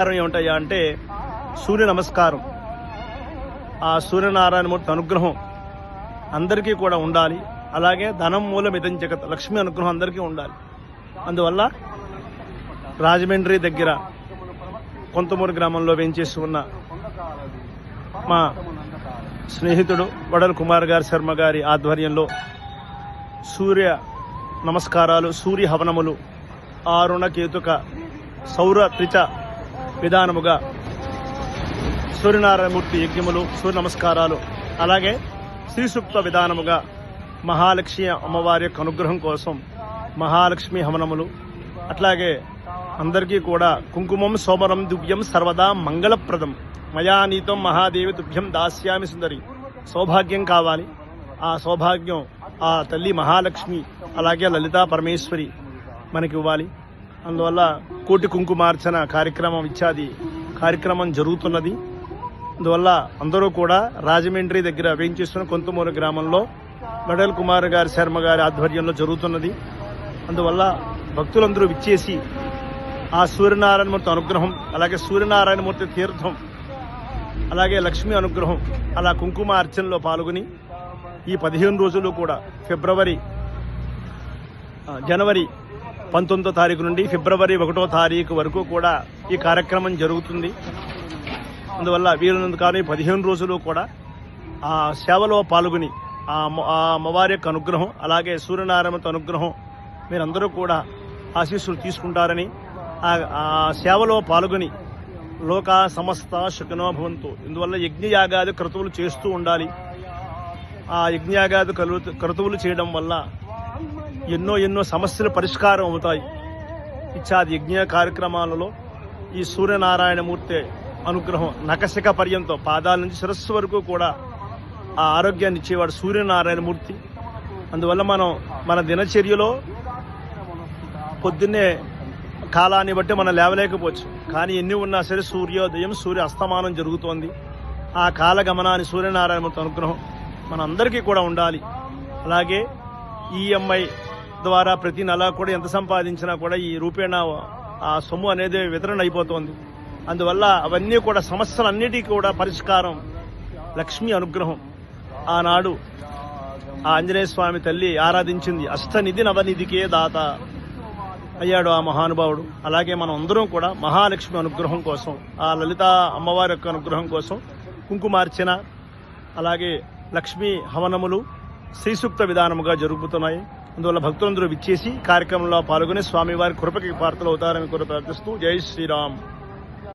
ఏమిటయ్యా అంటే సూర్య నమస్కారం. ఆ సూర్యనారాయణమూర్తి అనుగ్రహం అందరికీ కూడా ఉండాలి. అలాగే ధనం మూలం ఇదం జగత్, లక్ష్మీ అనుగ్రహం అందరికీ ఉండాలి. అందువల్ల రాజమండ్రి దగ్గర కొంతమూరు గ్రామంలో వేంచేసి ఉన్న మా స్నేహితుడు వడల కుమార్ గారి శర్మ గారి ఆధ్వర్యంలో సూర్య నమస్కారాలు, సూర్య హవనములు, ఆరుణ కేతుక సౌర త్రిచ విధానముగా సూర్యనారాయణమూర్తి యజ్ఞములు, సూర్య నమస్కారాలు, అలాగే శ్రీ సూక్త విధానముగా మహాలక్ష్మి అమ్మవారి యొక్క అనుగ్రహం కోసం మహాలక్ష్మి హవనములు, అట్లాగే అందరికీ కూడా కుంకుమం సోమరం దివ్యం సర్వదా మంగళప్రదం మయా నీతం మహాదేవి తుభ్యం దాస్యామి సుందరి. సౌభాగ్యం కావాలి. ఆ సౌభాగ్యం ఆ తల్లి మహాలక్ష్మి అలాగే లలితా పరమేశ్వరి మనకి ఇవ్వాలి. అందువల్ల కోటి కుంకుమార్చన కార్యక్రమం ఇత్యాది కార్యక్రమం జరుగుతున్నది. అందువల్ల అందరూ కూడా రాజమండ్రి దగ్గర వేయించేస్తున్న కొంతమూరు గ్రామంలో వడల కుమార్ గారి శర్మ గారి ఆధ్వర్యంలో జరుగుతున్నది. అందువల్ల భక్తులందరూ విచ్చేసి ఆ సూర్యనారాయణమూర్తి అనుగ్రహం, అలాగే సూర్యనారాయణమూర్తి తీర్థం, అలాగే లక్ష్మీ అనుగ్రహం, అలా కుంకుమ అర్చనలో పాల్గొని ఈ 15 రోజులు కూడా జనవరి 19వ తారీఖు నుండి ఫిబ్రవరి 1వ తారీఖు వరకు కూడా ఈ కార్యక్రమం జరుగుతుంది. అందువల్ల వీళ్ళందుకు కానీ 15 రోజులు కూడా ఆ సేవలో పాల్గొని ఆ అమ్మవారి యొక్క అనుగ్రహం, అలాగే సూర్యనారాయణమూర్తి అనుగ్రహం మీరందరూ కూడా ఆశీస్సులు తీసుకుంటారని, ఆ సేవలో పాల్గొని లోక సమస్త సుఖినో భవంతు. ఇందువల్ల యజ్ఞయాగాది క్రతువులు చేస్తూ ఉండాలి. ఆ యజ్ఞయాగాది క్రతువులు చేయడం వల్ల ఎన్నో సమస్యలు పరిష్కారం అవుతాయి. ఇత్యాది యజ్ఞ కార్యక్రమాలలో ఈ సూర్యనారాయణమూర్తి అనుగ్రహం నఖశిఖ పర్యంతం, పాదాల నుంచి శిరస్సు వరకు కూడా ఆ ఆరోగ్యాన్ని ఇచ్చేవాడు సూర్యనారాయణమూర్తి. అందువల్ల మనం మన దినచర్యలో పొద్దున్నే కాలాన్ని బట్టి మనం లేవలేకపోవచ్చు, కానీ ఎన్ని ఉన్నా సరే సూర్యోదయం సూర్య అస్తమానం జరుగుతోంది. ఆ కాల గమనాన్ని సూర్యనారాయణమూర్తి అనుగ్రహం మనందరికీ కూడా ఉండాలి. అలాగే ఈఎంఐ ద్వారా ప్రతి నెల కూడా ఎంత సంపాదించినా కూడా ఈ రూపేణ ఆ సొమ్ము అనేది వితరణ అయిపోతుంది. అందువల్ల అవన్నీ కూడా సమస్యలన్నిటికీ కూడా పరిష్కారం లక్ష్మీ అనుగ్రహం. ఆనాడు ఆ ఆంజనేయ స్వామి తల్లి ఆరాధించింది, అష్టనిధి నవనిధికే దాత అయ్యాడు ఆ మహానుభావుడు. అలాగే మనం అందరం కూడా మహాలక్ష్మి అనుగ్రహం కోసం, ఆ లలితా అమ్మవారి యొక్క అనుగ్రహం కోసం కుంకుమార్చన, అలాగే లక్ష్మీ హవనములు శ్రీసూక్త విధానముగా జరుగుతున్నాయి. అందువల్ల భక్తులందరూ విచ్చేసి కార్యక్రమంలో పాల్గొని స్వామివారి కృపకి పాత్రలు అవుతారని కూడా ప్రార్థిస్తూ జై శ్రీరామ్.